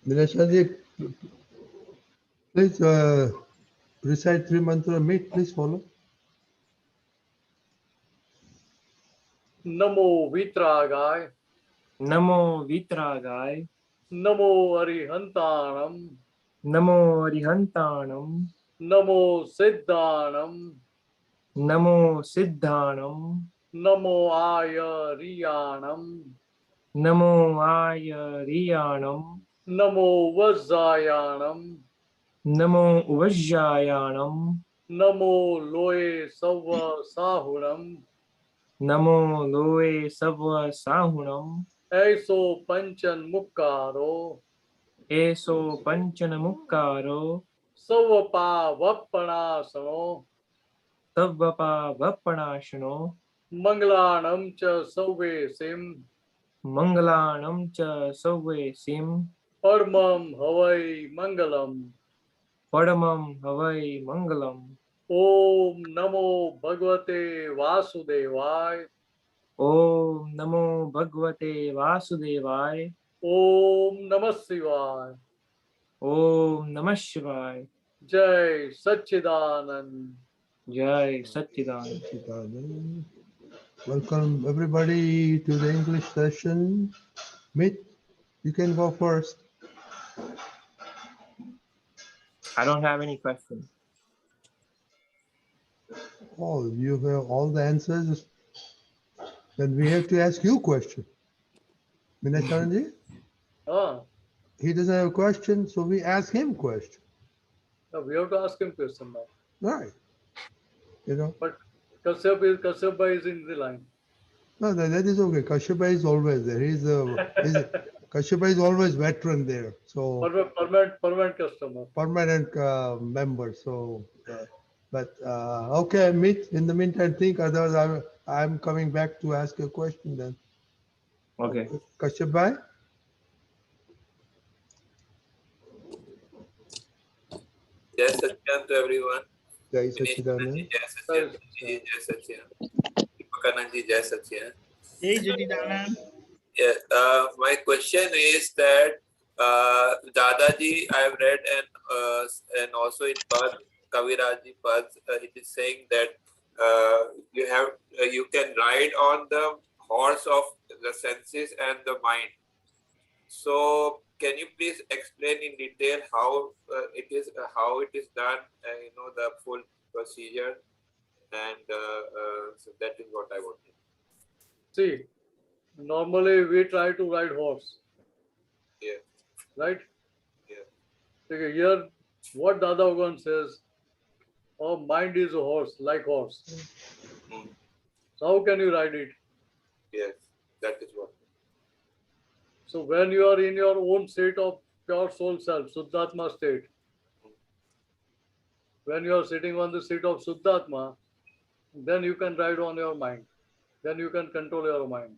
Mineshanandji, please recite 3 mantra. Meet, please follow. Namo Vitragay, Namo Vitragay, Namo Arihantanam, Namo Arihantanam, Namo Siddhanam, Namo Siddhanam, Namo Ayariyanam, Namo Ayariyanam, Namo Vajjayanam, Namo Vajjayanam, Namo Loe Sava Sahunam, Namo Loe Sava Sahunam, Aiso Panchan Mukkaro, Eso Panchanamukkaro, Savapa Vappanasano, Tavvapa Vappanashano, Manglanam Cha Sauve Sim, Mangalanam Cha Sauve Sim, Padmam Havai Mangalam, Padamam Havai Mangalam, Om Namo Bhagavate Vasudevaya, Om Namo Bhagavate Vasudevaya, Om Namah Shivaya, Om Namah Shivaya, Jai Satchidanand. Jai Satchidanand. Chidanand. Welcome everybody to the English session. Meet, you can go first. I don't have any questions. Oh, you have all the answers. Then we have to ask you a question. Mineshanandji, Ah, he doesn't have a question, so we ask him question. now we have to ask him question now. Right. You know, But Kashyap is in the line. no, that is okay. Kashyapa is always there. Kashyapa is always veteran there. So Permanent customer. permanent member. So, but okay, meet. In the meantime, think. Otherwise, I'm coming back to ask a question then. Okay. Kashyap bhai? Jai Satchidanand to everyone. Jai Satchidanand. Jai Satchidanand. Jai Satchidanand. Bhagwan Jai Satchidanand. Hey, Satchidanand. Yeah, my question is that Dadaji, I've read and also in Pad, Kaviraji Pad, it is saying that you can ride on the horse of the senses and the mind. So, can you please explain in detail how it is done? The full procedure, and so that is what I wanted. See, normally we try to ride horse. Yeah. Right? Yeah. Okay, here, what Dada Bhagwan says, our mind is a horse, like horse. Mm. So how can you ride it? Yes, that is what. So when you are in your own state of pure soul self, Suddhatma state, when you are sitting on the seat of Suddhatma, then you can ride on your mind. Then you can control your mind.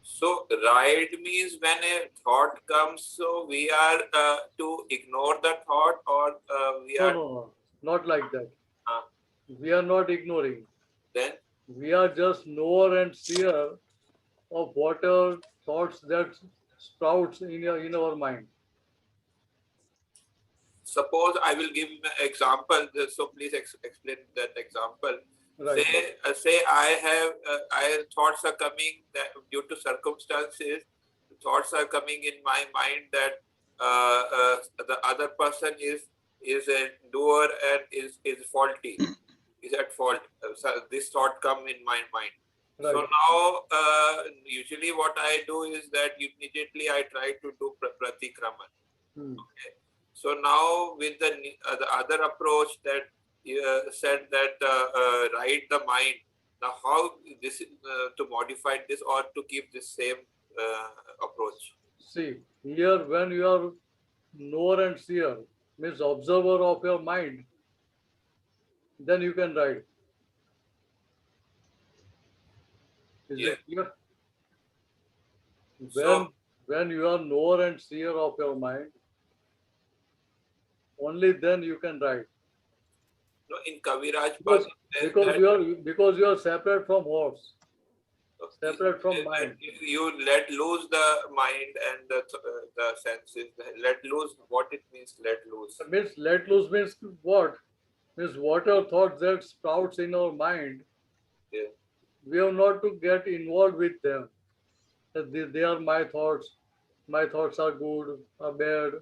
So ride means when a thought comes, so we are to ignore the thought, or we are... No, not like that. We are not ignoring. Then? We are just knower and seer of whatever thoughts that sprouts in our mind. Suppose I will give an example, so please explain that example. Right. Say I thoughts are coming that due to circumstances, thoughts are coming in my mind that the other person is a doer and is faulty, is at fault. So this thought come in my mind. Right. So now, usually what I do is that immediately I try to do pratikraman. Okay. So now with the other approach that said that ride the mind. Now how this to modify this or to keep this same approach? See, here when you are knower and seer, means observer of your mind, then you can ride. Is it clear? When you are knower and seer of your mind, only then you can ride. No, in Kaviraj because you are separate from horse. separate from mind. You let loose the mind and the senses. Let loose, what it means, let loose. It means let loose means what? Means whatever thoughts that sprouts in our mind, Yeah. we have not to get involved with them. That they are my thoughts are good or bad,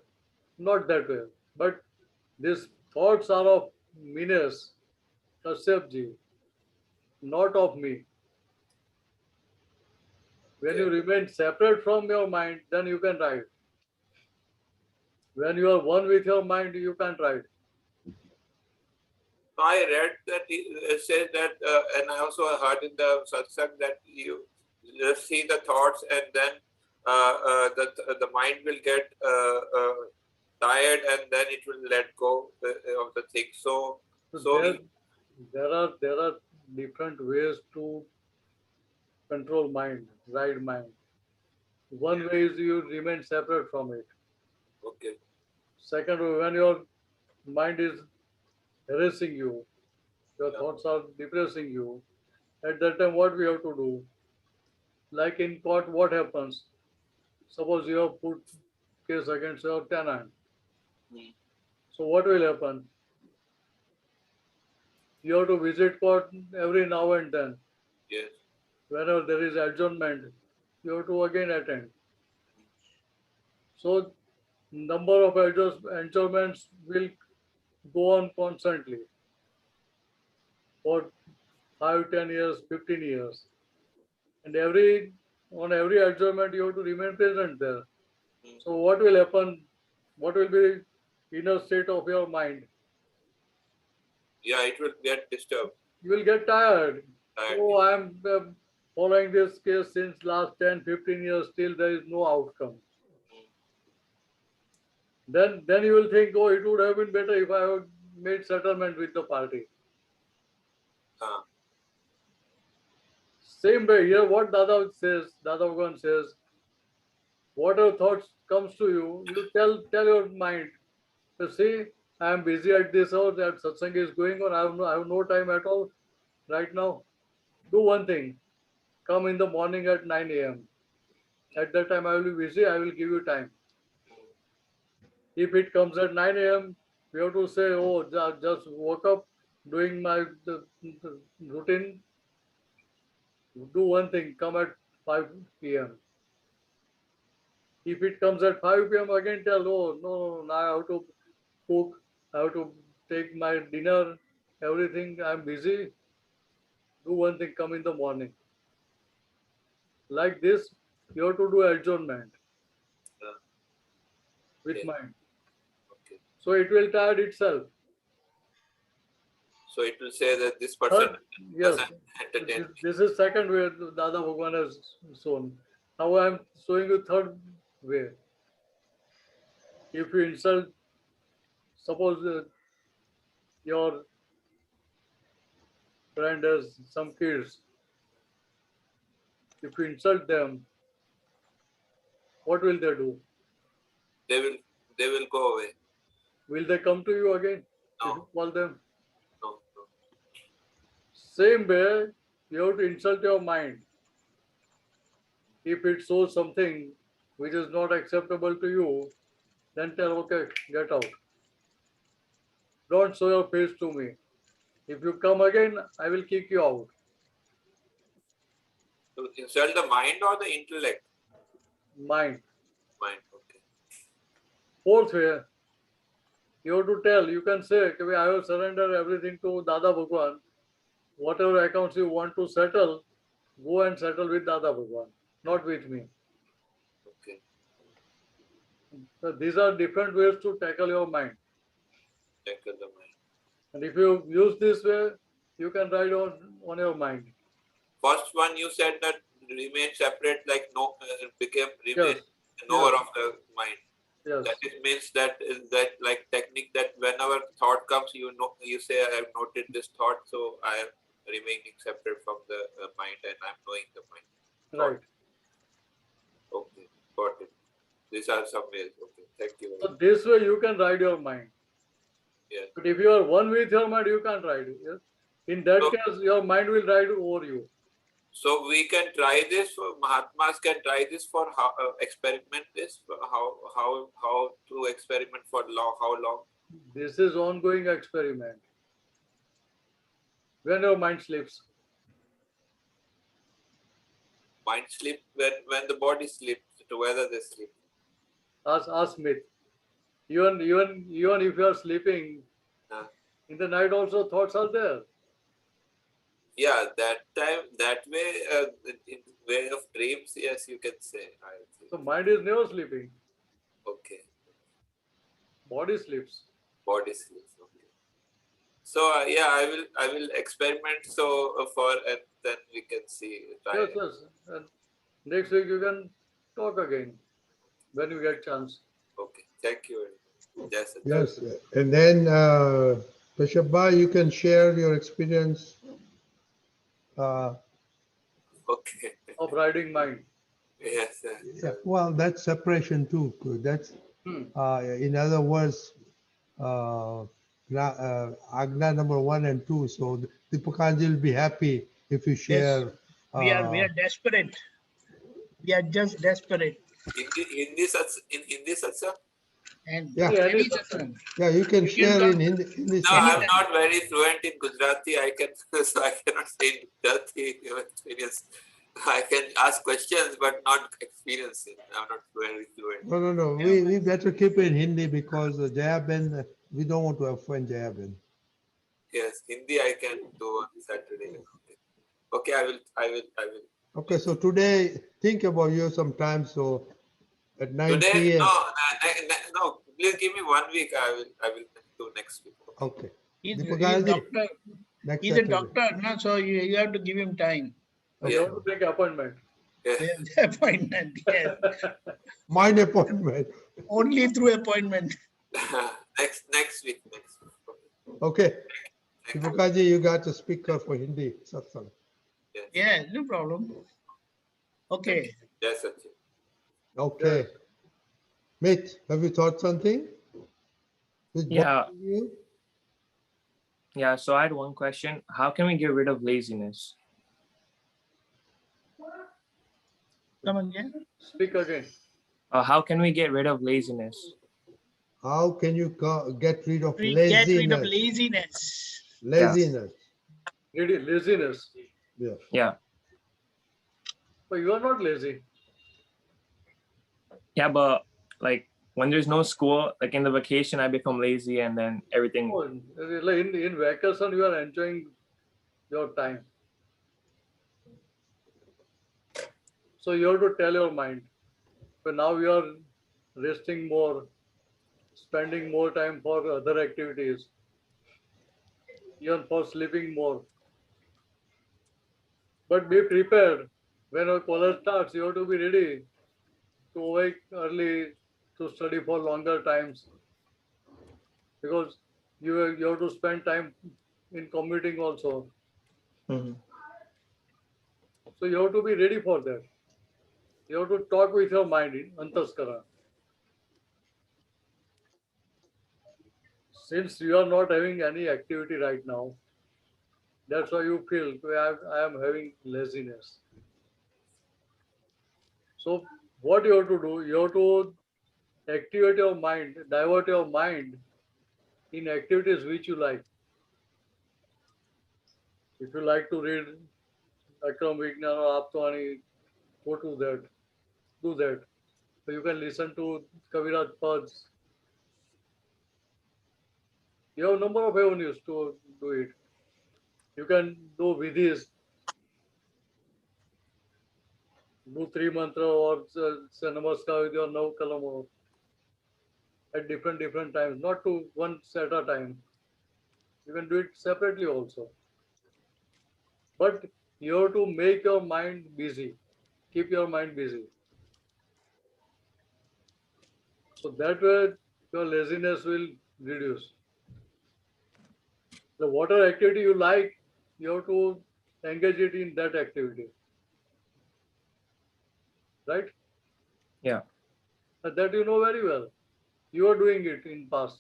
not that way. But these thoughts are of Mines, Kashyapji, not of me. When you remain separate from your mind, then you can write. When you are one with your mind, you can't write. So I read that it says that, and I also heard in the satsang that you just see the thoughts and then the mind will get tired and then it will let go of the thing. So there are different ways to control mind, ride mind. One way is you remain separate from it. okay. Second way, when your mind is harassing you, your thoughts are depressing you, at that time what we have to do? Like in court, what happens? Suppose you have put case against your tenant. So what will happen? You have to visit court every now and then. Yes. Whenever there is adjournment, you have to again attend. So number of adjournments will go on constantly for 5, 10 years, 15 years. And on every adjournment, you have to remain present there. So what will happen? What will be inner state of your mind? Yeah, it will get disturbed. You will get tired. Tired. Oh, I am following this case since last 10, 15 years, still there is no outcome. Then you will think, oh, it would have been better if I had made settlement with the party. Same way here, what Dada Bhagwan says, whatever thoughts comes to you, you tell your mind, you see, I am busy at this hour, that satsang is going on, I have no time at all right now. Do one thing, come in the morning at 9 a.m. At that time I will be busy, I will give you time. If it comes at 9 a.m., we have to say, oh, just woke up, doing my the routine. Do one thing, come at 5 p.m. If it comes at 5 p.m., again tell, oh, no, now I have to cook, I have to take my dinner, everything, I'm busy. Do one thing, come in the morning. Like this, you have to do adjournment with mind. Okay. So it will tire itself. So it will say that this person doesn't entertain. This is second way Dada Bhagwan has shown. Now I am showing you third way. If you insult, suppose your friend has some kids. If you insult them, what will they do? They will go away. Will they come to you again? No. If you call them? No. Same way, you have to insult your mind. If it shows something which is not acceptable to you, then tell, okay, get out. Don't show your face to me. If you come again, I will kick you out. To insult the mind or the intellect? Mind. Mind, okay. Fourth way, you have to tell, you can say, I have surrendered everything to Dada Bhagwan. Whatever accounts you want to settle, go and settle with Dada Bhagwan, not with me. Okay. So these are different ways to tackle your mind. Tackle the mind. And if you use this way, you can ride on your mind. First one you said that remain separate, like remain knower of the mind. Yes. That means that like technique that whenever thought comes, you say I have noted this thought, so I am remaining separate from the mind and I am knowing the mind. Right. Okay, got it. These are some ways. Okay, thank you. So this way you can ride your mind. Yes. But if you are one with your mind, you can't ride it. Yes? In that case, your mind will ride over you. So we can try this. Mahatmas can try this for how experiment this for how to experiment for long, how long. This is ongoing experiment. When your mind sleeps, Mind sleep when the body sleeps. Together they sleep. ask Smith. Even if you are sleeping, Uh, in the night also thoughts are there. yeah, that time that way in way of dreams. Yes, you can say. I think. So mind is never sleeping. Okay, Body sleeps. body sleeps. Okay. So yeah, I will experiment. So for and then we can see. Try. Yes. And next week you can talk again when you get chance. Okay. Thank you very much. Yes. Sir. Yes. And then, Kashyap, you can share your experience. Okay. Of riding mind. Yes. Sir. Yeah, well, that's separation too. That's, in other words, Agna number 1 and 2. So the Pakanji will be happy if you Yes, share. we are desperate. We are just desperate. In Hindi Satsang? And Yeah. any satsang. Yeah, you can You can share come. in Hindi. No, I'm not very fluent in Gujarati. I can so I cannot say in Gujarati experience. I can ask questions but not experience it. I'm not very fluent. No. We better keep it in Hindi because Jayaben, we don't want to offend Jayaben. Yes, Hindi I can do on Saturday. Okay, I will. Okay, so today, think about you sometime. So at 9 Today, p.m. no. Please give me 1 week. I will do next week. Okay. He's a Deepakaji, doctor. next He's a Saturday. doctor, no? So you have to give him time. Okay. You have to take appointment. Yeah. Yes, appointment. Yes. Mine appointment. Only through appointment. next week. Okay. Thank you. Deepakaji, you got a speaker for Hindi satsang. Yes. Yeah, no problem. Okay. Yes, Sachin. Okay. Mit, have you thought something? With both Yeah. of you? Yeah, so I had one question. How can we get rid of laziness? Come again. Speak again. How can we get rid of laziness? How can you get rid of We get rid of laziness? laziness. Laziness. Really, laziness. Yeah. Yeah. But you are not lazy. Yeah, but like when there's no school, like in the vacation, I become lazy and then everything. Oh, in vacation, you are enjoying your time. So you have to tell your mind. But now you are resting more, spending more time for other activities, even for sleeping more. But be prepared. When your college starts, you have to be ready to wake early, to study for longer times. Because you have to spend time in commuting also. Mhm. So you have to be ready for that. You have to talk with your mind in Antaskara. Since you are not having any activity right now, that's why you feel I am having laziness. So what you have to do, you have to activate your mind, divert your mind in activities which you like. If you like to read Apt.Mineshanandji or Aptputra, go to that, do that. So you can listen to Kaviraj Pads. You have a number of avenues to do it. You can do vidhis, do 3 mantra or say namaskar with your now kalamo at different times, not to once at a time. You can do it separately also. But you have to make your mind busy. Keep your mind busy. So that way your laziness will reduce. The water activity you like, you have to engage it in that activity. Right? Yeah. That you know very well. You are doing it in past.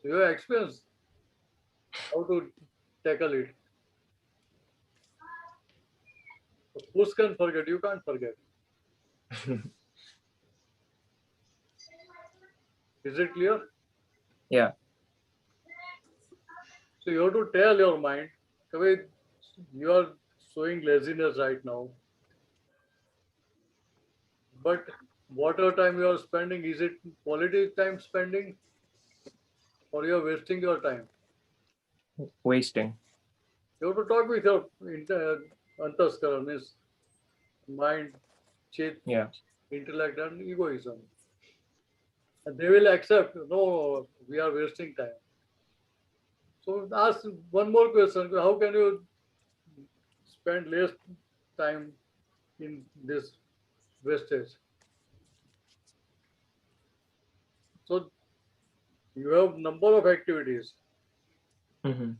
So you have experience how to tackle it. Who can forget? You can't forget. Is it clear? Yeah. So you have to tell your mind, "Kavit, you are showing laziness right now. But whatever time you are spending, is it quality time spending or you are wasting your time?" Wasting. You have to talk with your antaskara, means mind, chit, Yeah. intellect, and egoism. And they will accept, no, we are wasting time. So ask one more question: how can you spend less time in this wastage? So you have number of activities Mm-hmm.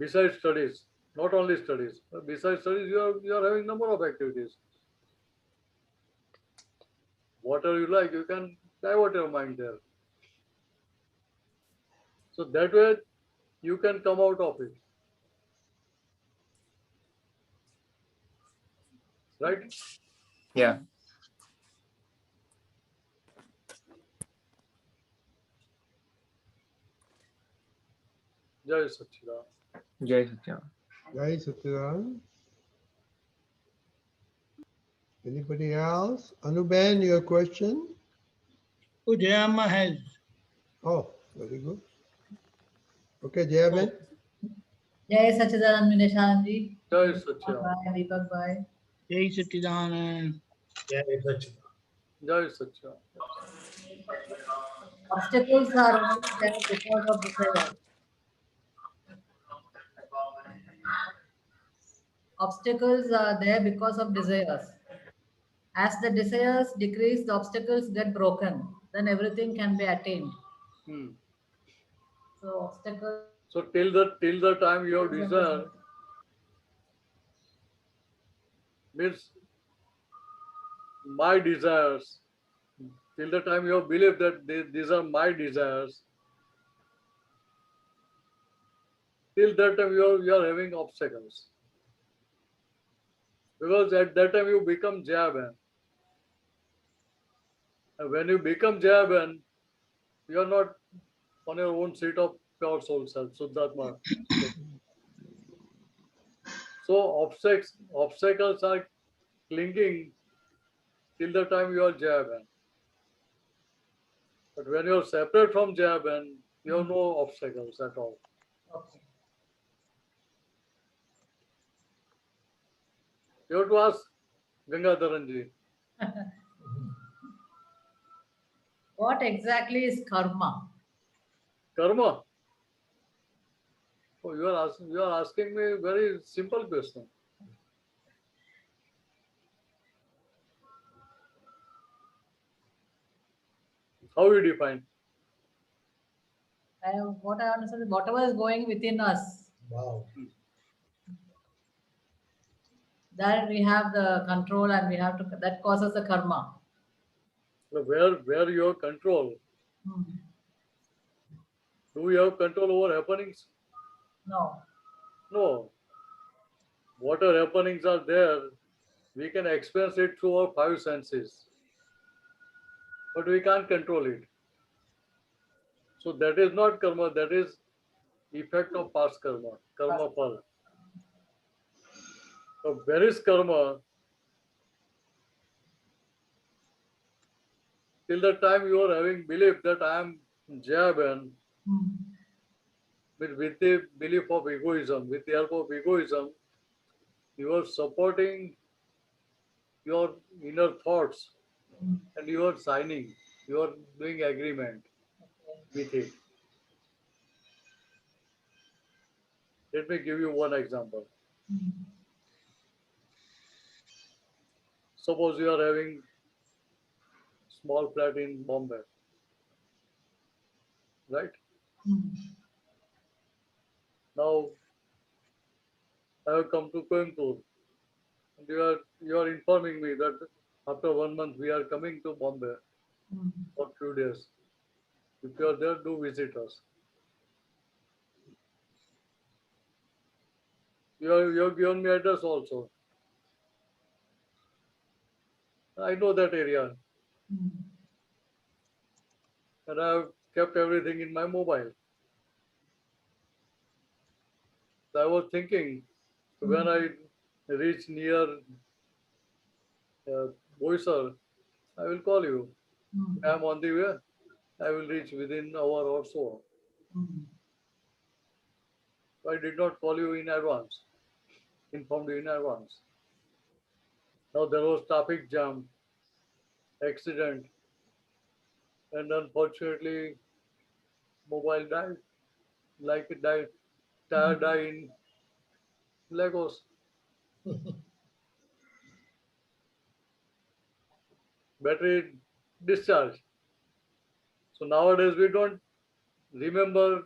besides studies. Not only studies. Besides studies, you are having number of activities. Whatever you like, you can divert your mind there. So that way you can come out of it. Right? Yeah. Jai Satchidanand. Jai Satya. Jai Satchidanand. Anybody else? Anuben, your question? Oh, Jayama has. Oh, very good. Okay, Jayaben. Jai Sachidanand Jai Satchidanand. Bye, Deepak Bhai. Jai Satchidanand. Jai Satchidanand. Obstacles are only there because of desire. Obstacles are there because of desires. As the desires decrease, the obstacles get broken. Then everything can be attained. Hmm. So obstacles. So till the time you have desire, means my desires, till the time you have believed that these are my desires, till that time you are having obstacles. Because at that time you become Jayaban. And when you become Jayaban, you are not on your own seat of pure soul self, Suddhatma. So obstacles are clinging till the time you are Jayaban. But when you are separate from Jayaban, you have no obstacles at all. Okay. You have to ask Gangadharanji. What exactly is karma? Karma. Oh, you are asking me a very simple question. How you define? What I understand is whatever is going within us, that we have the control and we have to, that causes the karma. So where you have control? Hmm. Do we have control over happenings? No. No. Whatever happenings are there, we can experience it through our five senses. But we can't control it. So that is not karma, that is effect of past karma, karma pal. So where is karma? Till the time you are having belief that I am Jayaban, Hmm. with the belief of egoism, with the help of egoism, you are supporting your inner thoughts Hmm. and you are signing, you are doing agreement with it. Let me give you one example. Hmm. Suppose you are having small flat in Bombay, right? Hmm. Now I have come to Coimbatore, and you are informing me that after 1 month we are coming to Bombay Hmm. for few days. If you are there, do visit us. You have given me address also. I know that area, and I have kept everything in my mobile. So I was thinking when I reach near Boisar, I will call you. I am on the way. I will reach within an hour or so. So I did not call you in advance, informed you in advance. Now there was traffic jam, accident, and unfortunately mobile died, like it died, tire died in Lagos. Battery discharge. So nowadays we don't remember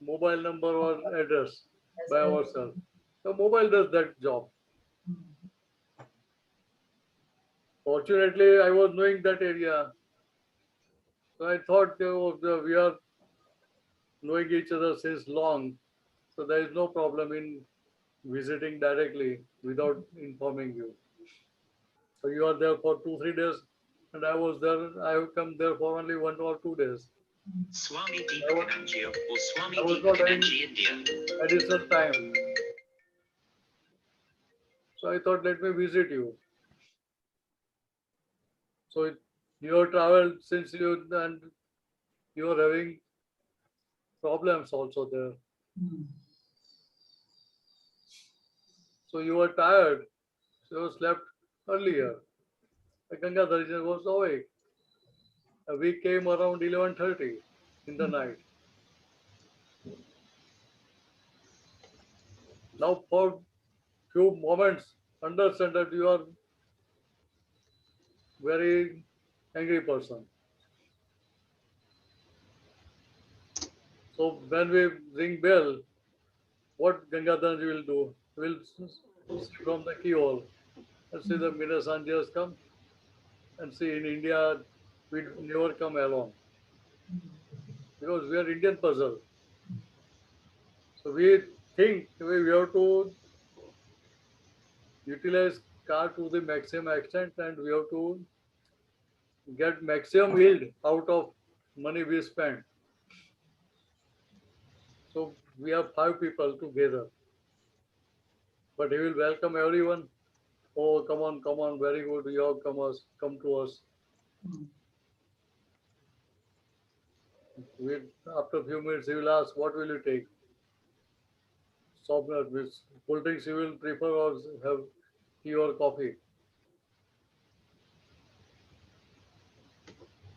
mobile number or address by ourselves. The mobile does that job. Fortunately, I was knowing that area, so I thought we are knowing each other since long, so there is no problem in visiting directly without informing you. So you are there for 2-3 days, and I was there. I have come there for only 1 or 2 days. Swami Deepakananji or Swami I was not having Deepakananji India. additional time, so I thought let me visit you. So you have traveled since you and you are having problems also there. So you were tired, so you slept earlier. The Gangadhar was awake. We came around 11:30 in the night. Now for few moments, understand that you are very angry person. So when we ring bell, what Gangadhar will do? He will see from the keyhole and see the Minasanji has come, and see in India we never come alone because we are Indian puzzle. So we think we have to utilize car to the maximum extent, and we have to get maximum yield out of money we spend. So we have 5 people together, but he will welcome everyone. Oh, come on, very good. You have come to us. We, after a few minutes, he will ask, what will you take? Soft with cold drinks you will prefer or have tea or coffee?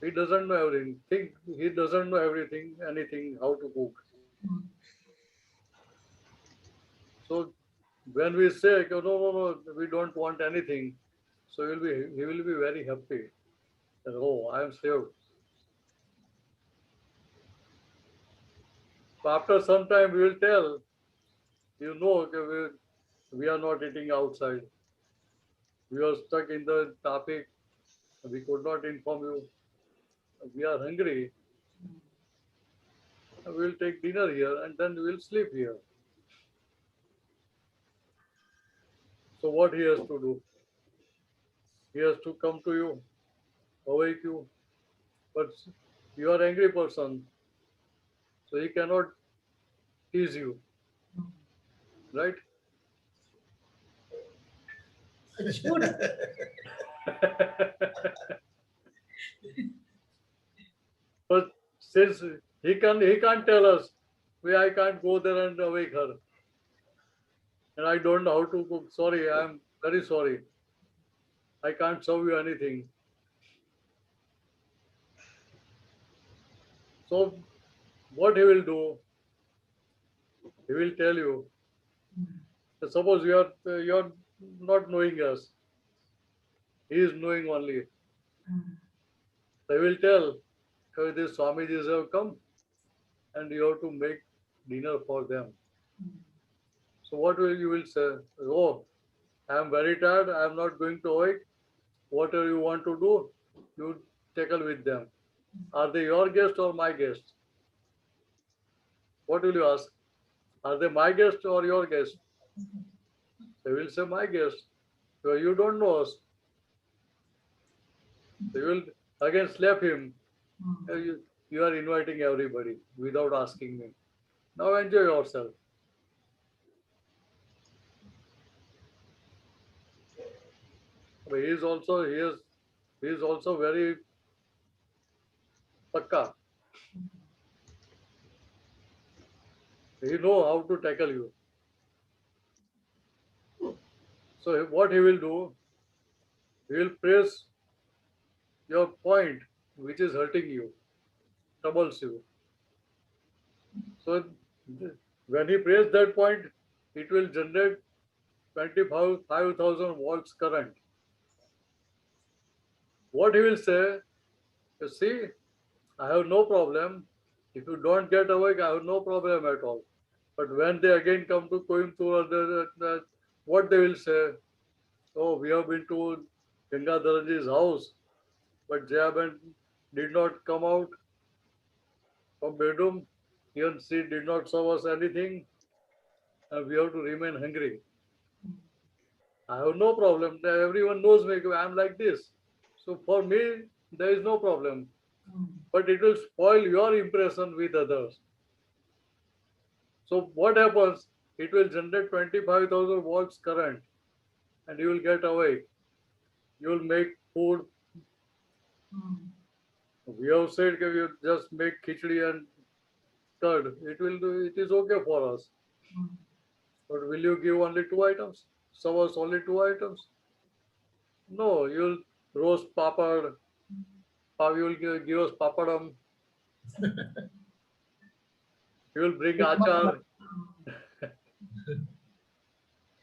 He doesn't know everything. He doesn't know everything, anything, how to cook. So when we say, oh, no, we don't want anything, so he will be very happy. That, oh, I am saved. So after some time, we will tell, okay, we are not eating outside. We are stuck in the traffic. We could not inform you. We are hungry. We will take dinner here and then we will sleep here. So what he has to do? He has to come to you, awake you. But you are an angry person, so he cannot tease you, right? But since he can't tell us, I can't go there and awake her, and I don't know how to cook. Sorry, I am very sorry. I can't serve you anything. So what he will do? He will tell you. Suppose you are not knowing us. He is knowing only. So he will tell, "Okay, these Swamijis have come, and you have to make dinner for them." So what will you will say? Oh, I am very tired. I am not going to awake. Whatever you want to do, you tackle with them. Are they your guest or my guest? What will you ask? Are they my guest or your guest? They will say, my guest. So you don't know us. They will again slap him. You are inviting everybody without asking me. Now enjoy yourself. But he is also very pakka. He know how to tackle you. So what he will do, he will press your point which is hurting you, troubles you. So when he press that point, it will generate 25,000 volts current. What he will say, you see, I have no problem. If you don't get awake, I have no problem at all. But when they again come to Coimbatore, what they will say, oh, we have been to Gangadharanji's house, but Jayaben did not come out from bedroom. Even she did not serve us anything, and we have to remain hungry. I have no problem. Everyone knows me. I'm like this. So for me, there is no problem. But it will spoil your impression with others. So what happens? It will generate 25,000 volts current, and you will get awake. You will make food. We have said that you just make khichdi and curd. It will do. It is okay for us. But will you give only 2 items? Serve us only 2 items? No, you'll roast papad. You will give us papadam. You will bring achar.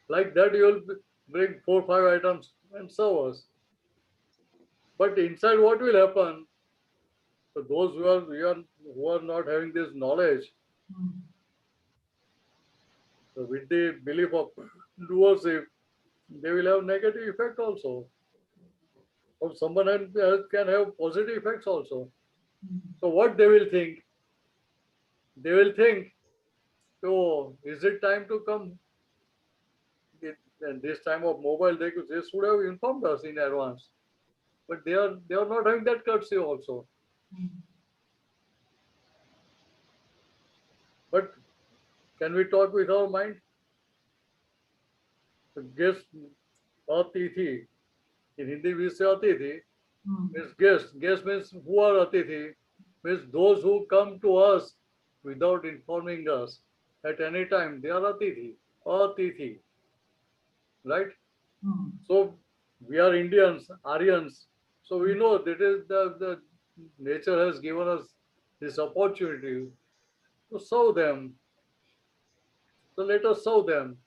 Like that, you will bring 4-5 items and serve us. But inside, what will happen? So those who are not having this knowledge, so with the belief of doership, they will have negative effect also. Or someone else can have positive effects also. So what they will think? They will think, oh, is it time to come? And this time of mobile, they should have informed us in advance. But they are not having that courtesy also. But can we talk with our mind? Guest Atithi. In Hindi we say Atithi. Means guest. Guest means who are Atithi? Means those who come to us without informing us at any time. They are Atithi. Atithi. Right? So we are Indians, Aryans. So we know that is the nature has given us this opportunity to serve them. So let us serve them.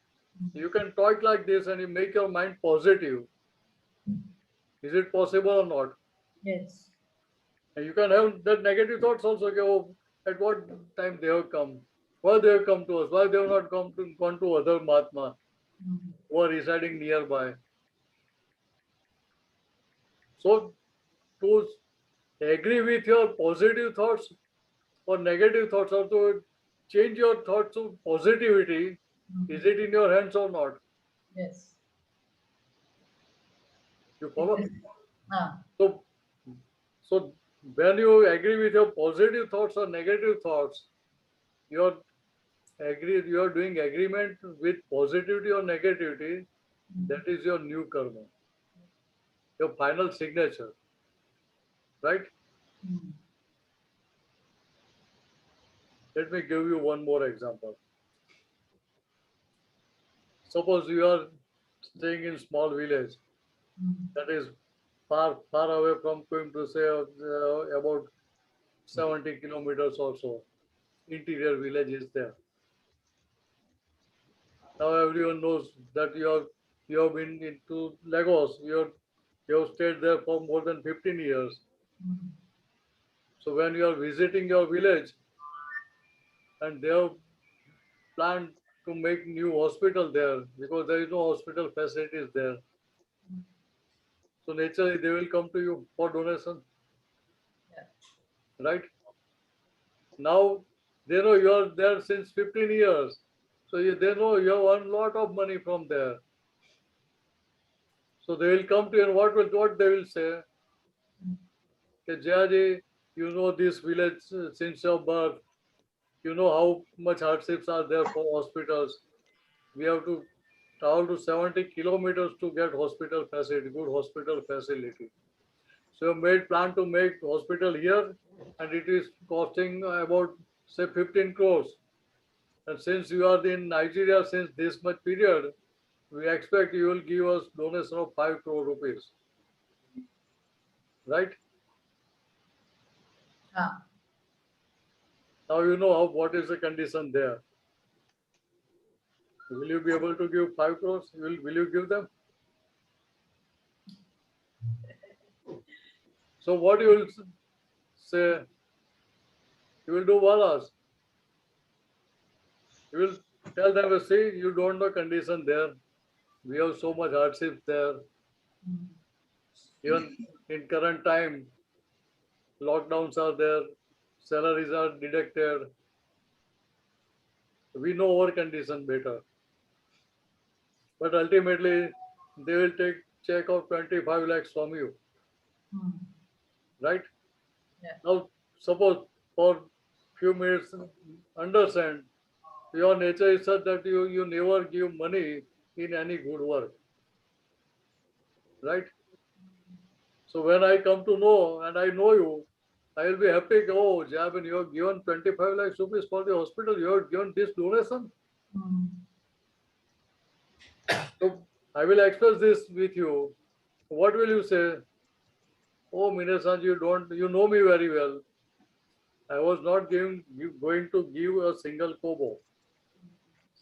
You can talk like this and you make your mind positive. Is it possible or not? Yes. And you can have that negative thoughts also. Okay, oh, at what time they have come? Why they have come to us? Why they have not gone to other Mahatma who are residing nearby? So to agree with your positive thoughts or negative thoughts, or to change your thoughts to positivity, is it in your hands or not? Yes. You follow? Ah. So when you agree with your positive thoughts or negative thoughts, you are doing agreement with positivity or negativity. That is your new karma, your final signature, right? Let me give you one more example. Suppose you are staying in small village that is far away from Coimbatore, say about 70 kilometers or so. Interior village is there. Now everyone knows that you have been into Lagos. You have stayed there for more than 15 years. So when you are visiting your village and they have planned to make new hospital there because there is no hospital facilities there. So naturally they will come to you for donation. Right? Now they know you are there since 15 years. So they know you have earned a lot of money from there. So they will come to you, and what they will say? Okay, Jayaji, you know this village since your birth. You know how much hardships are there for hospitals. We have to travel to 70 kilometers to get hospital facility, good hospital facility. So you made plan to make hospital here, and it is costing about say 15 crores. And since you are in Nigeria since this much period, we expect you will give us donation of 5 crore rupees. Right? Ah, Now you know what is the condition there. Will you be able to give 5 crores? Will you give them? So what you will say? You will do what? You will tell them, see, you don't know condition there. We have so much hardship there. Even in current time, lockdowns are there, salaries are deducted. We know our condition better. But ultimately, they will take check of 25 lakhs from you. Right? yeah. Now, suppose for few minutes, understand, your nature is such that you never give money in any good work. Right? So when I come to know and I know you, I will be happy. Oh, Jabin, you have given 25 lakhs rupees for the hospital. You have given this donation. So I will express this with you. What will you say? Oh, Minasanji, you know me very well. I was not going to give a single kobo,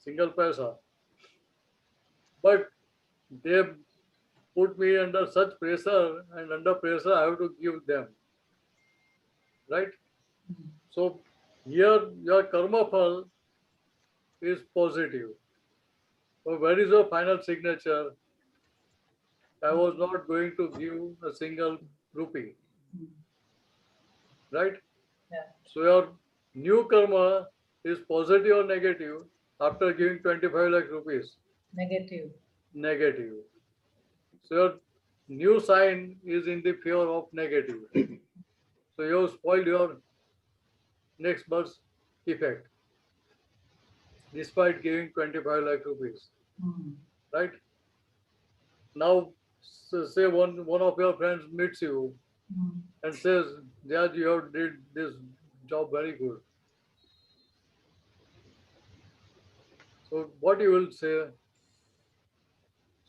single paisa. But they put me under such pressure, and under pressure I have to give them. Right? So here your karma phal is positive. So where is your final signature? I was not going to give a single rupee. Right? Yeah. So your new karma is positive or negative after giving 25 lakh rupees? Negative. Negative. So your new sign is in the favor of negative. So you have spoiled your next birth's effect despite giving 25 lakh rupees. Right? Now, say one of your friends meets you and says, Judge, you have did this job very good. So what you will say?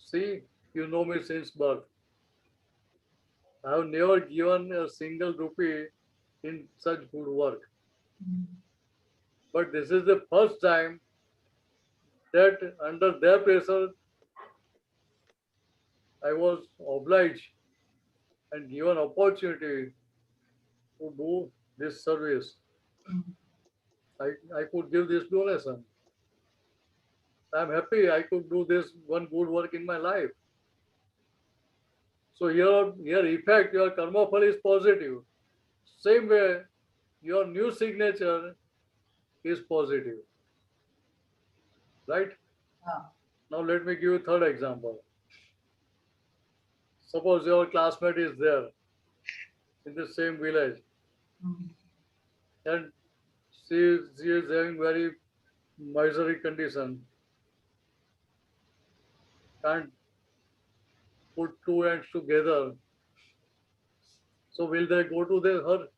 See, you know me since birth. I have never given a single rupee in such good work. But this is the first time that under their pressure, I was obliged and given opportunity to do this service. I could give this donation. I'm happy I could do this one good work in my life. So your effect, your karma phal is positive. Same way, your new signature is positive. Right? Now let me give you a third example. Suppose your classmate is there in the same village and she is having very misery condition, can't put two ends together. So will they go to her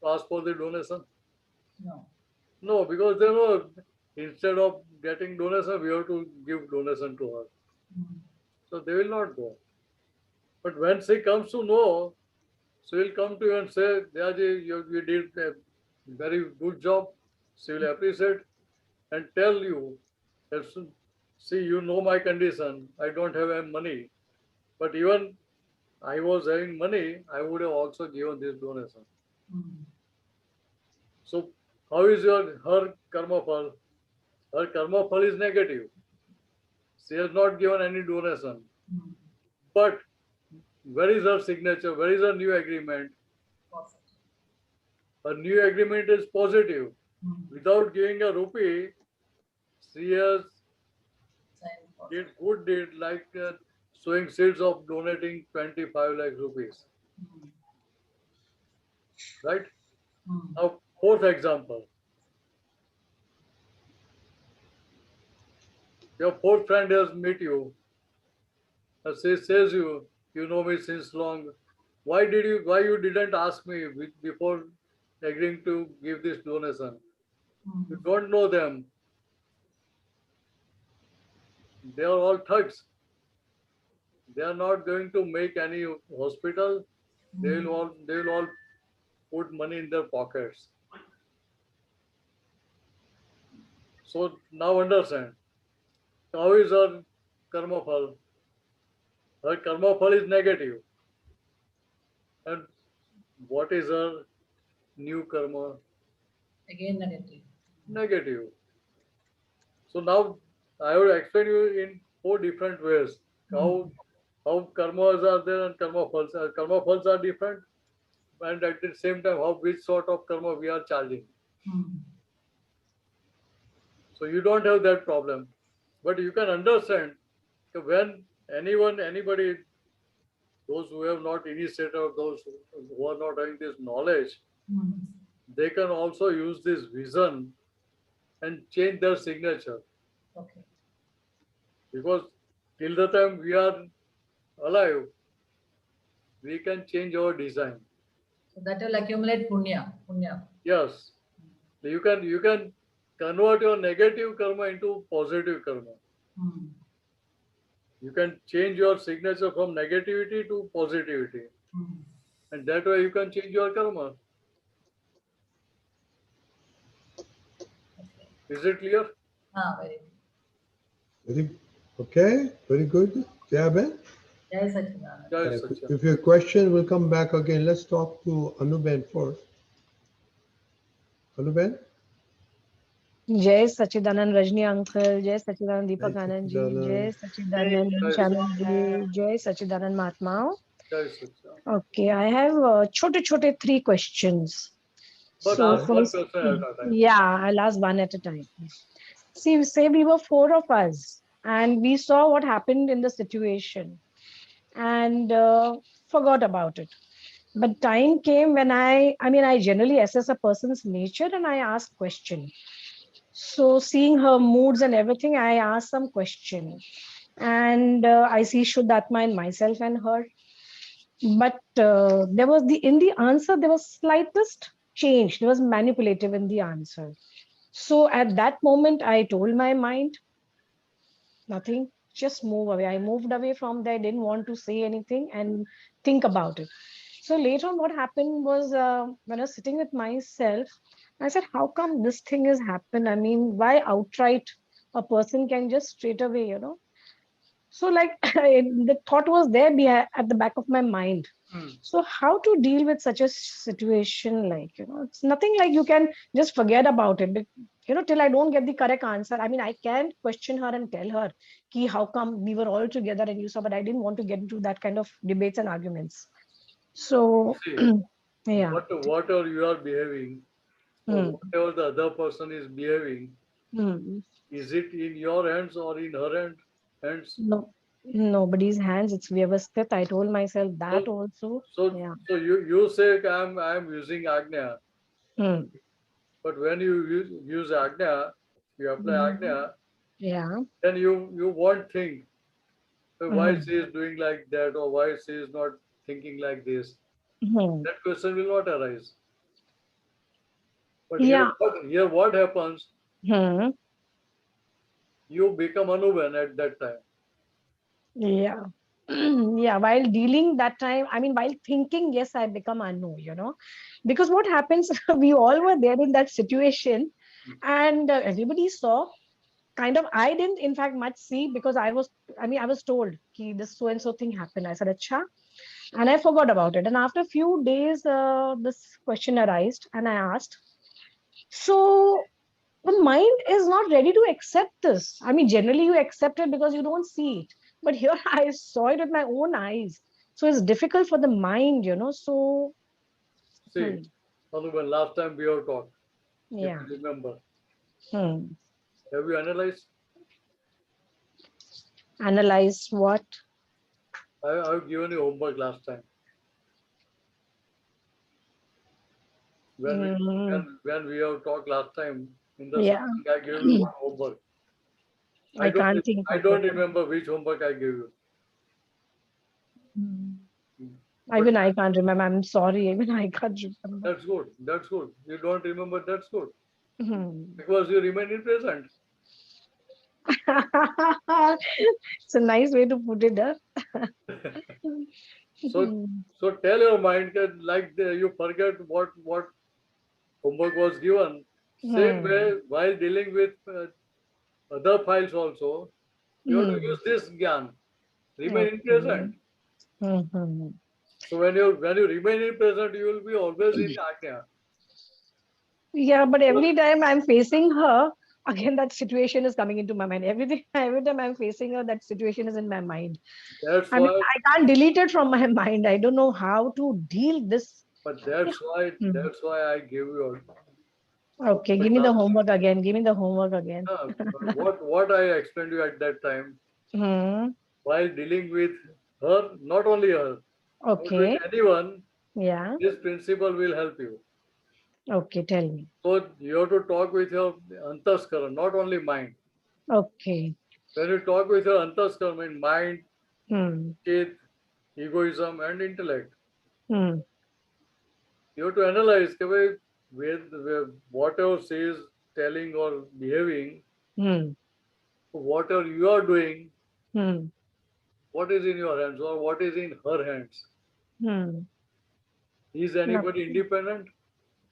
ask for the donation? No. No, because they know instead of getting donation, we have to give donation to her. So they will not go. But when she comes to know, she will come to you and say, Dayaji, you did a very good job. She will appreciate and tell you, that, see, you know my condition. I don't have any money. But even I was having money, I would have also given this donation. So how is her karma phal? Her karma phal is negative. She has not given any donation. But where is her signature? Where is her new agreement? Her new agreement is positive. Without giving a rupee, seers did good deed like sowing seeds of donating 25 lakh rupees. Right? Now, fourth example. Your fourth friend has met you. Says you know me since long. Why you didn't ask me before agreeing to give this donation? You don't know them. They are all thugs. They are not going to make any hospital. They will all put money in their pockets. So now understand. How is our karma phal? Her karma phal is negative. And what is her new karma? Again negative. Negative. So now I will explain you in 4 different ways how karmas are there and karma phals are. Karma phals are different, and at the same time how which sort of karma we are charging. So you don't have that problem, but you can understand that when anybody, those who have not initiated or those who are not having this knowledge, they can also use this vision and change their signature. Okay. Because till the time we are alive, we can change our design. So that will accumulate punya. Yes. You can convert your negative karma into positive karma. You can change your signature from negativity to positivity. And that way you can change your karma. Is it clear? Very Very, okay, very good. Yeah, Ben? Jai Sachidanand. Jai If Satchidanand. your question will come back again, let's talk to Anuben first. Anuben? Jai Sachidanand Rajni uncle, Jai Sachidanand Jai Deepakanandji, Jai Sachidanand. Sachidanand Shanandji, Jai Sachidanand Mahatma. Jai Satchidanand. Okay, I have chote 3 questions. But So ask one first, question at a time. yeah, I'll ask one at a time. See, say we were 4 of us and we saw what happened in the situation and forgot about it. But time came when I generally assess a person's nature and I ask questions. So seeing her moods and everything, I asked some question. And I see Shuddhatma in myself and her. But there was in the answer, there was slightest change. There was manipulative in the answer. So at that moment, I told my mind, nothing, just move away. I moved away from there, didn't want to say anything and think about it. So later on, what happened was when I was sitting with myself, I said, how come this thing has happened? I mean, why outright a person can just straight away, So like the thought was there at the back of my mind. So how to deal with such a situation? Like, it's nothing like you can just forget about it. But, till I don't get the correct answer. I mean, I can question her and tell her, Ki, how come we were all together and you saw, but I didn't want to get into that kind of debates and arguments. So, See, yeah. whatever you are behaving, or whatever the other person is behaving, is it in your hands or in her hands? No, nobody's hands. It's Vyavasthit. I told myself that also. So Yeah. so you say I'm using Agna, but when you use Agna, you apply Agna, Yeah. then you won't think why she is doing like that or why she is not thinking like this. That question will not arise. But Yeah. here what happens? You become Anuban at that time. Yeah. Yeah, while dealing that time, I mean, while thinking, yes, I become Anu, because what happens, we all were there in that situation and everybody saw kind of, I didn't in fact much see because I was told ki this so and so thing happened. I said, Acha, and I forgot about it. And after a few days, this question arose and I asked, so the mind is not ready to accept this. I mean, generally you accept it because you don't see it. But here I saw it with my own eyes. So it's difficult for the mind, So, See, Anuban, last time we have talked. Yeah. If you remember. Have you analyzed? Analyze what? I've given you homework last time. When we have talked last time in the Yeah. satsang, I gave you one homework. I can't think I of don't it. remember which homework I gave you. Even I can't remember. I'm sorry. Even I can't remember. That's good. That's good. You don't remember. That's good. Hmm. Because you remain in present. It's a nice way to put it. Huh? So tell your mind that you forget what homework was given. Same way, while dealing with other files also, you have to use this gyan. Remain in present. So when you remain in present, you will be always in Agna. Yeah, but every time I'm facing her, again that situation is coming into my mind. Every time I'm facing her, that situation is in my mind. That's I mean, why. I can't delete it from my mind. I don't know how to deal this. But that's why I give you. Okay, give me the homework again. Give me the homework again. What I explained to you at that time, while dealing with her, not only her, Okay. with anyone, Yeah. this principle will help you. Okay, tell me. So you have to talk with your antaskara, not only mind. Okay. When you talk with your antaskara, mind, chit, egoism, and intellect, you have to analyze with whatever she is telling or behaving, whatever you are doing, what is in your hands or what is in her hands. Is anybody independent?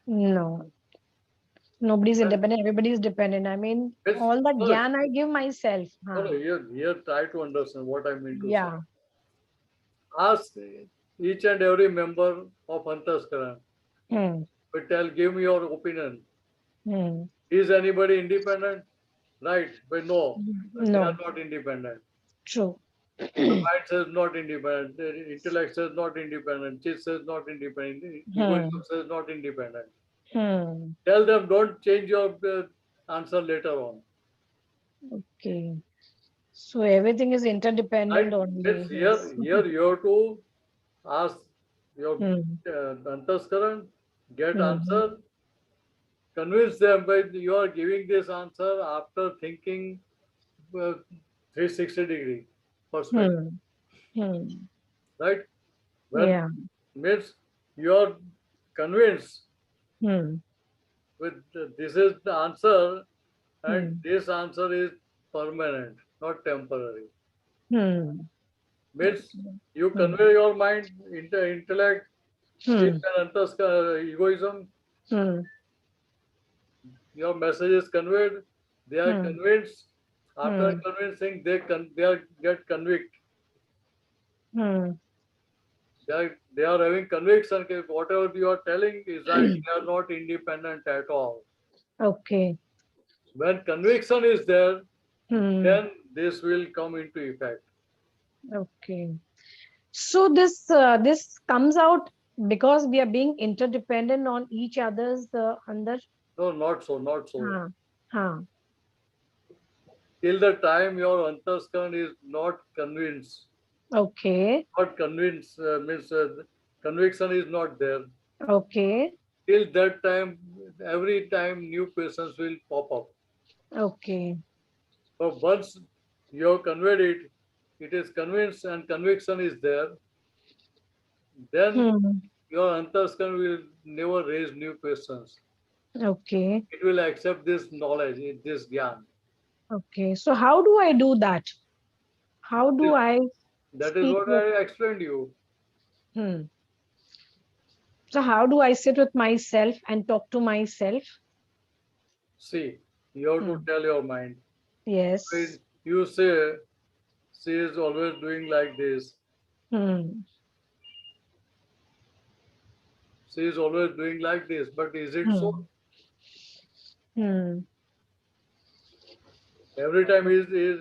No. Nobody's independent. Everybody's dependent. I mean, all that gyan I give myself. No, here try to understand what I mean to say. Yeah. Ask each and every member of Antaskara. But give me your opinion. Is anybody independent? Right, but no, they are not independent. True. The mind says not independent. The intellect says not independent. Chit says not independent. Egoism says not independent. Tell them don't change your answer later on. Okay. So everything is interdependent only. It's here you have to ask your Antaskaran, get answer, convince them that you are giving this answer after thinking 360 degree perspective. Right? When means you are convinced with this is the answer and this answer is permanent, not temporary. Means you convey your mind, intellect, speech and egoism. Your message is conveyed. They are convinced. After convincing, they get convict. They are having conviction. Whatever you are telling is right. They are not independent at all. Okay. When conviction is there, then this will come into effect. Okay. So this comes out because we are being interdependent on each other's under. No, not so, not so. Till the time your antaskaran is not convinced. Okay. Not convinced means conviction is not there. Okay. Till that time, every time new persons will pop up. Okay. So once you have conveyed it, it is convinced and conviction is there, then your antaskaran will never raise new questions. Okay. It will accept this knowledge, this gyan. Okay. So how do I do that? How do I? That is what I explained to you. So how do I sit with myself and talk to myself? See, you have to tell your mind. Yes. You say, she is always doing like this. She is always doing like this, but is it so? Every time she is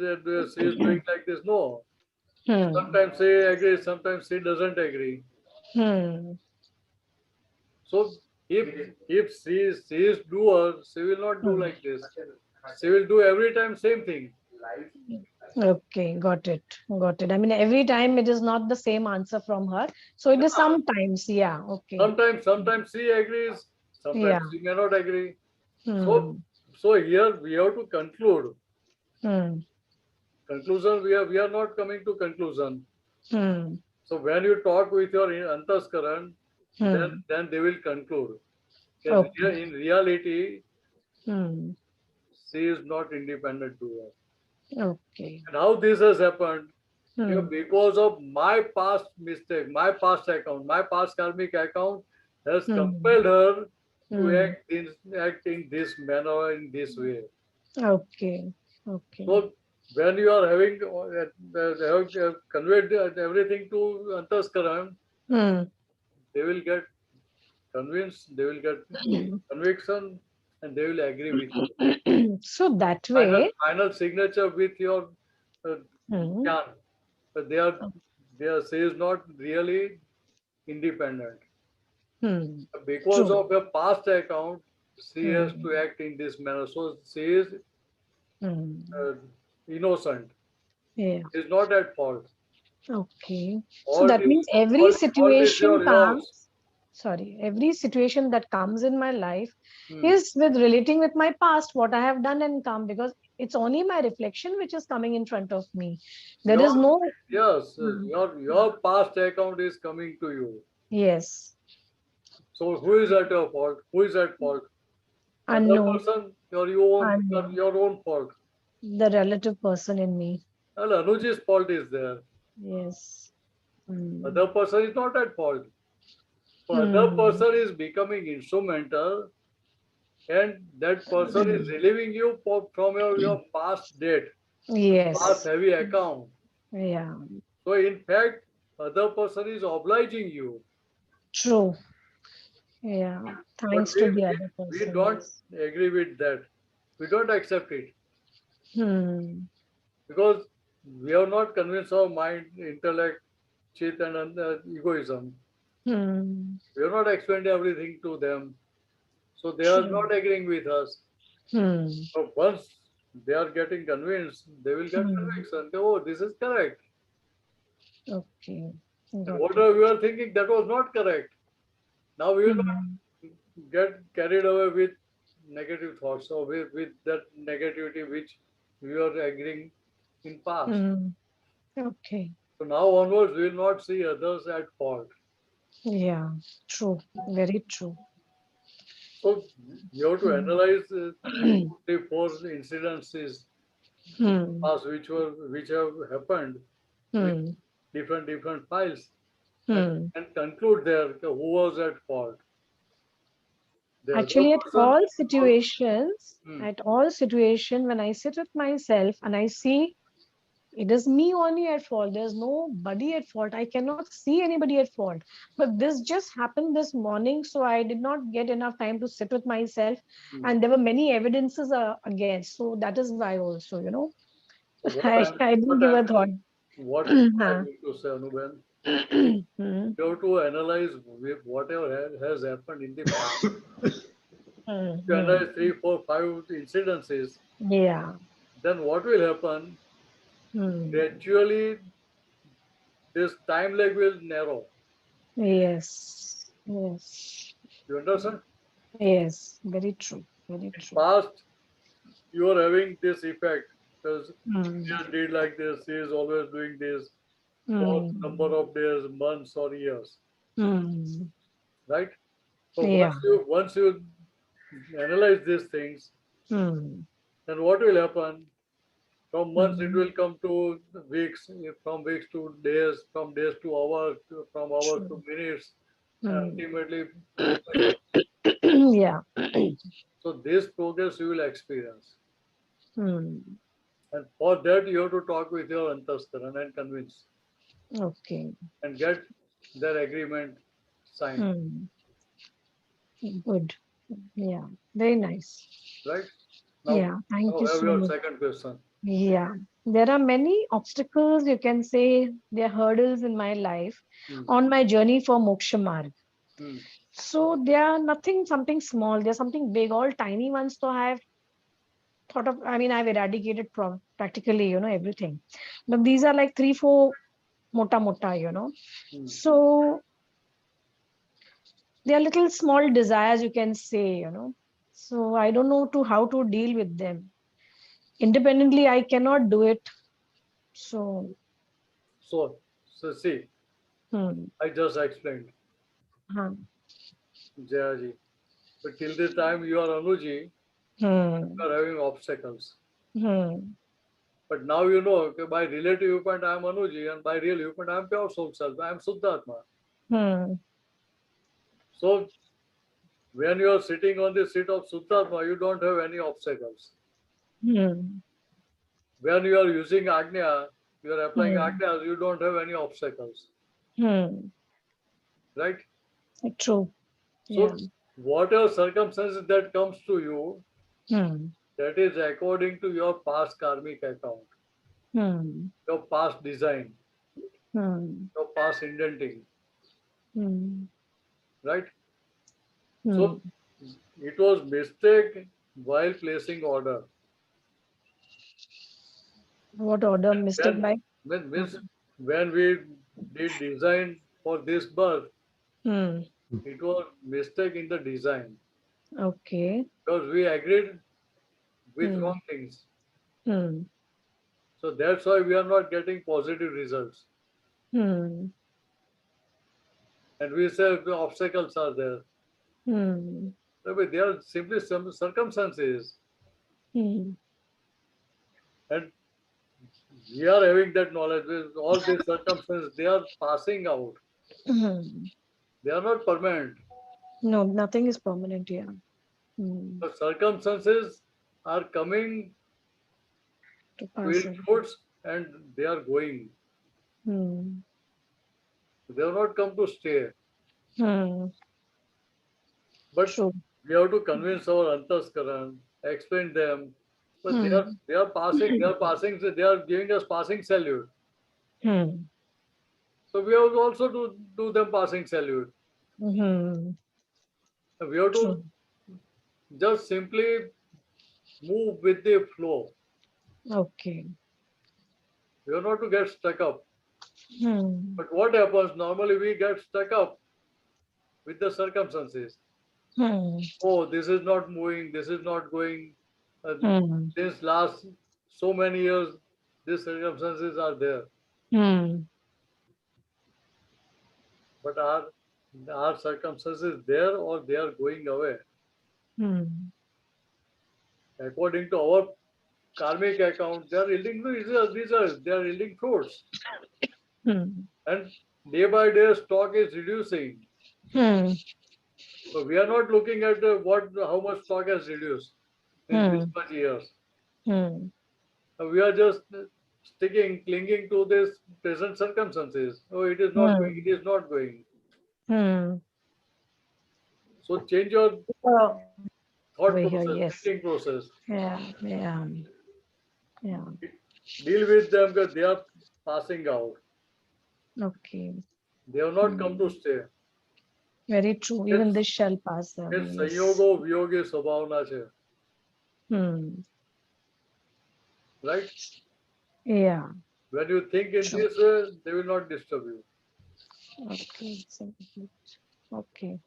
doing like this? No. Sometimes she agrees, sometimes she doesn't agree. So if she is doer, she will not do like this. she will do every time same thing. Okay, got it. Got it. I mean, every time it is not the same answer from her. So it is sometimes, yeah, okay. Sometimes she agrees, sometimes Yeah. she may not agree. Hmm. So here we have to conclude. Hmm. Conclusion, we are not coming to conclusion. Hmm. So when you talk with your antaskaran, Hmm. then they will conclude. Okay. In reality, Hmm. she is not independent to her. Okay. And how this has happened? Hmm. Because of my past mistake, my past account, my past karmic account has Hmm. compelled her to Hmm. act in this manner, in this way. Okay. Okay. So when you are having have conveyed everything to antaskaran, Hmm. they will get convinced, they will get conviction, and they will agree with you. So that way, Final signature with your uh, hmm. jnana. But she is not really independent. Hmm. Because True. of her past account, she has Hmm. to act in this manner. So she is Hmm. uh, innocent. Yeah. She is not at fault. Okay. So Fault that is means every fault is situation yours. comes, sorry, every situation that comes in my life Hmm. is with relating with my past, what I have done and come, because it's only my reflection which is coming in front of me. There is no, Yes, Hmm. your past account is coming to you. Yes, So who is at your fault? Who is at fault? Other unknown, person or unknown, your own fault? the relative person in me. Well, Anuji's fault is there. Yes. Hmm. Other person is not at fault. So other Hmm. person is becoming instrumental, and that person is relieving you from your past debt, past Yes. heavy account. Yeah. So in fact, other person is obliging you. True. Yeah. But Thanks to the other we person. don't Yes. agree with that. We don't accept it Hmm. because we have not convinced our mind, intellect, chit, and egoism. Hmm. We have not explained everything to them. So they are True. not agreeing with us. Hmm. So once they are getting convinced, they will get Hmm. conviction. Oh, this is correct. Okay. And Got it. whatever we are thinking, that was not correct. Now we will not Hmm. get carried away with negative thoughts or with that negativity which we are agreeing in past. Hmm. Okay. So now onwards, we will not see others at fault. Yeah. True. Very true. So you have to Hmm. analyze three, four incidences Hmm. past which have happened with Hmm. different files Hmm. and conclude there who was at fault. The other Actually, person. Hmm. at all situation, when I sit with myself and I see it is me only at fault. There's nobody at fault. I cannot see anybody at fault. But this just happened this morning, so I did not get enough time to sit with myself. Hmm. And there were many evidences against. So that is why also, So I didn't give a thought. what I Huh. mean to say, Anuben, Hmm. you have to analyze whatever has happened in the past. Hmm. You Hmm. analyze three, four, five incidences, Yeah. then what will happen? Hmm. Gradually, this time lag will narrow. Yes. Yes. You understand? Yes. Very true. Very In true. past, you are having this effect because Hmm. she just did like this. She is always doing this for number Hmm. of days, months, or years, Hmm. right? So Yeah. once you analyze these things, Hmm. then what will happen? From months it Hmm. will come to weeks, from weeks to days, from days to hours, from hours True. to minutes, and Hmm. ultimately to seconds. Yeah. So this progress you will experience. Hmm. And for that you have to talk with your antaskaran and convince Okay. and get their agreement signed. Hmm. Good. Yeah. Very nice. Right? Yeah. Thank Now you have so your much. second question. Yeah. There are many obstacles, you can say, there are hurdles in my life Hmm. on my journey for Moksha Marg. Hmm. So they are nothing something small, they're something big, all tiny ones. So I have thought of, I mean, I've eradicated practically, you know, everything. But these are like 3-4 mota, you know. So they are little small desires, you can say, you know. So I don't know how to deal with them. Independently, I cannot do it. So, So see, I just explained, Jayaji. But till the time you are Anuji, you are having obstacles. But now you know, okay, by relative viewpoint, I am Anuji, and by real viewpoint, I am pure soul self. I am Suddhatma. So when you are sitting on the seat of Suddhatma, you don't have any obstacles. When you are using Agna, you are applying Agna, you don't have any obstacles. Right? True. So whatever circumstances that comes to you, that is according to your past karmic account, your past design, your past indenting. Right? So it was mistake while placing order. What order? Mistake by? When we did design for this birth, it was mistake in the design. Okay. Because we agreed with wrong things. So that's why we are not getting positive results. And we say the obstacles are there. But they are simply some circumstances. And we are having that knowledge with all these circumstances, they are passing out. They are not permanent. No, nothing is permanent here. The circumstances are coming with fruits and they are going. They have not come to stay. But we have to convince our Antaskaran, explain them. But they are passing, they are giving us passing salute. So we have to also do them passing salute. We have to just simply move with the flow. Okay. We have not to get stuck up. But what happens? Normally we get stuck up with the circumstances. Oh, this is not moving, this is not going. Since last so many years, these circumstances are there. But are circumstances there or they are going away? According to our karmic account, they are yielding results, they are yielding fruits. And day by day, stock is reducing. So we are not looking at how much stock has reduced in this much years. We are just clinging to this present circumstances. Oh, it is not going, it is not going. So change your thought process, thinking process. Yeah. Deal with them because they are passing out. Okay. They have not come to stay. Very true. Even this shall pass away. It's sanyogo viyogi svabhavna che. Right? Yeah. When you think in this way, they will not disturb you. Okay. Okay.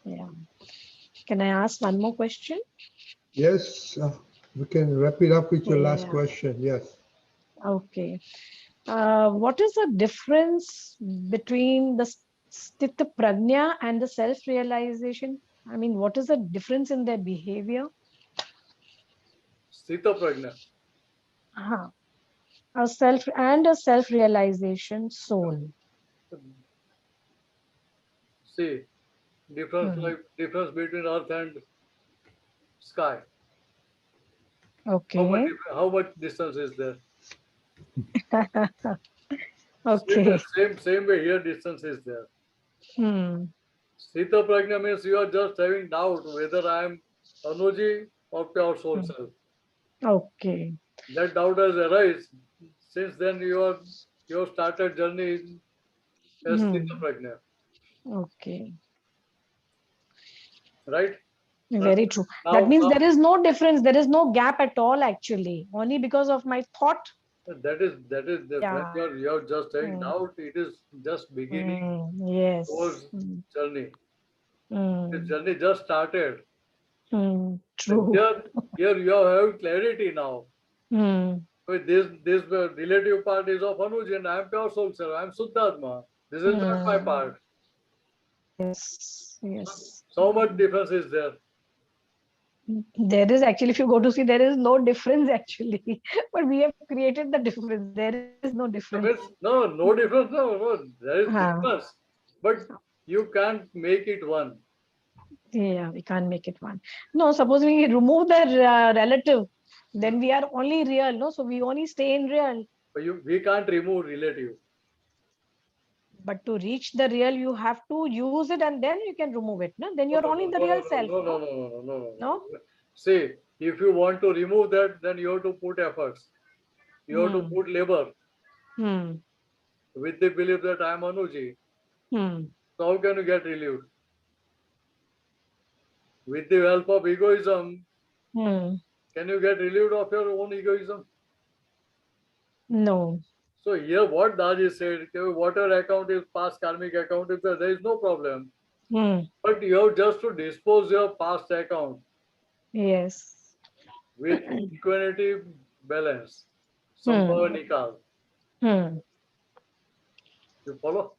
Yeah. Can I ask one more question? Yes, we can wrap it up with your last question. Yes. Okay. What is the difference between the Sthita Pragyna and the self-realization? I mean, what is the difference in their behavior? Sthita Pragyna. A self-realization soul. See, difference between earth and sky. Okay. How much distance is there? Okay. Same way here distance is there. Sthita Pragyna means you are just having doubt whether I am Anuji or pure soul self. Okay. That doubt has arisen. Since then you have started journey as Sthita Pragyna. Okay. Right? Very true. Now, That means now- there is no difference. There is no gap at all, actually. Only because of my thought. that is the, Yeah. when you're just having Mm. doubt, it is just beginning Yes. towards journey. The Mm. journey just started. And True. here you have clarity now. Mm. With this relative part is of Anuj and I am pure soul self. I am Suddhatma. This is not my part. Yes. Yes. So much difference is there. There is actually, if you go to see, there is no difference actually. But we have created the difference. There is no difference. No difference. No. There is Huh. difference. But you can't make it one. Yeah, we can't make it one. No, suppose we remove the relative, then we are only real. No, so we only stay in real. But we can't remove relative. But to reach the real, you have to use it and then you can remove it. No, then you're only the real self. No. See, if you want to remove that, then you have to put efforts. You have to put labor. With the belief that I am Anuji. So how can you get relieved? With the help of egoism, can you get relieved of your own egoism? No. So here what Daji said, whatever account is past karmic account, is there is no problem. But you have just to dispose your past account. Yes. With equanimity balance. Sambhava nikal. You follow?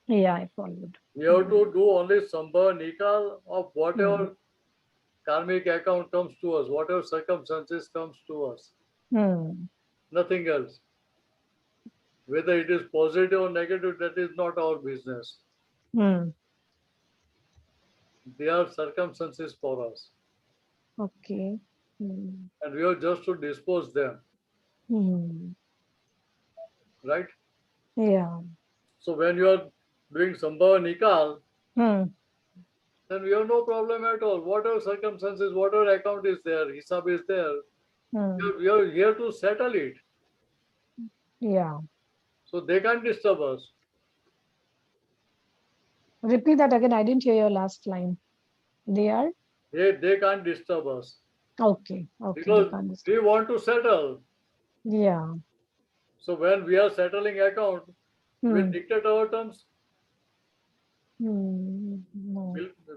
Yeah, I followed. You have to do only sambhava nikal of whatever karmic account comes to us, whatever circumstances comes to us. Nothing else. Whether it is positive or negative, that is not our business. They are circumstances for us. Okay. And we have just to dispose them. Right? Yeah. So when you are doing sambhava nikal, then we have no problem at all. Whatever circumstances, whatever account is there, hisab is there, we are here to settle it. Yeah. So they can't disturb us. Repeat that again. I didn't hear your last line. They are? They can't disturb us. Okay. Okay. Because we want to settle. Yeah. So when we are settling account, we'll dictate our terms. No.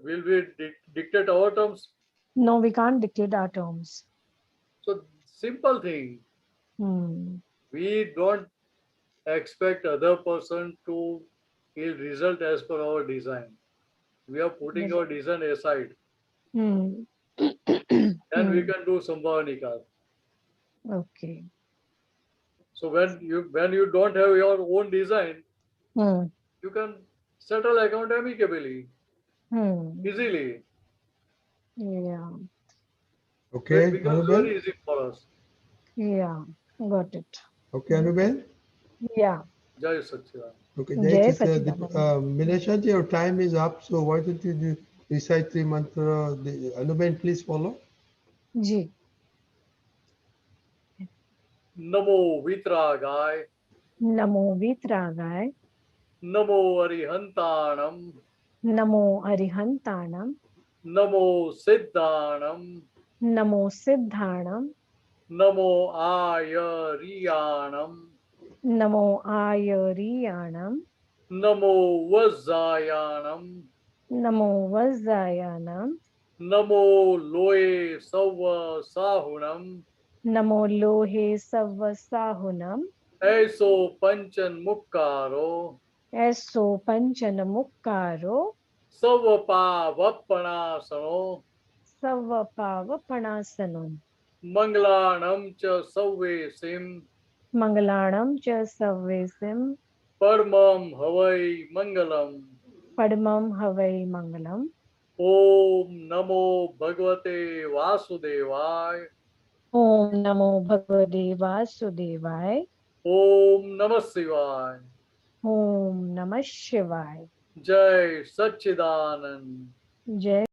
Will we dictate our terms? No, we can't dictate our terms. So simple thing. We don't expect other person to yield result as per our design. We are putting our design aside. Then we can do sambhava nikal. Okay. So when you don't have your own design, you can settle account amicably, easily. Yeah. Okay, It becomes very easy for us. Yeah, got it. Okay, Anuben? Yeah. Jai Satchidanand. Okay, Jai Jai Satchidanand. Mineshanji, your time is up, so why don't you recite the mantra? Anuben, please follow. Ji. Namo Vitragay. Namo Vitragay. Namo Arihantanam. Namo Arihantanam. Namo Siddhanam. Namo Siddhanam. Namo Ayariyanam. Namo Ayariyanam. Namo Vajjayanam. Namo Vajjayanam. Namo Loe Sava Sahunam. Namo Lohe Savasahunam. Aiso Panchan Mukkaro. Eso Panchanamukkaro. Savapa Vappanasano. Savapavapanasano. Manglanam cha Savvesim. Mangalanam cha Savvesim. Parmam Havai Mangalam. Padmam Havai Mangalam. Om Namo Bhagavate Vasudevaya. Om Namo Bhagavate Vasudevaya. Om Namah Shivaya. Om Namah Shivaya. Jai Satchidanand. Jai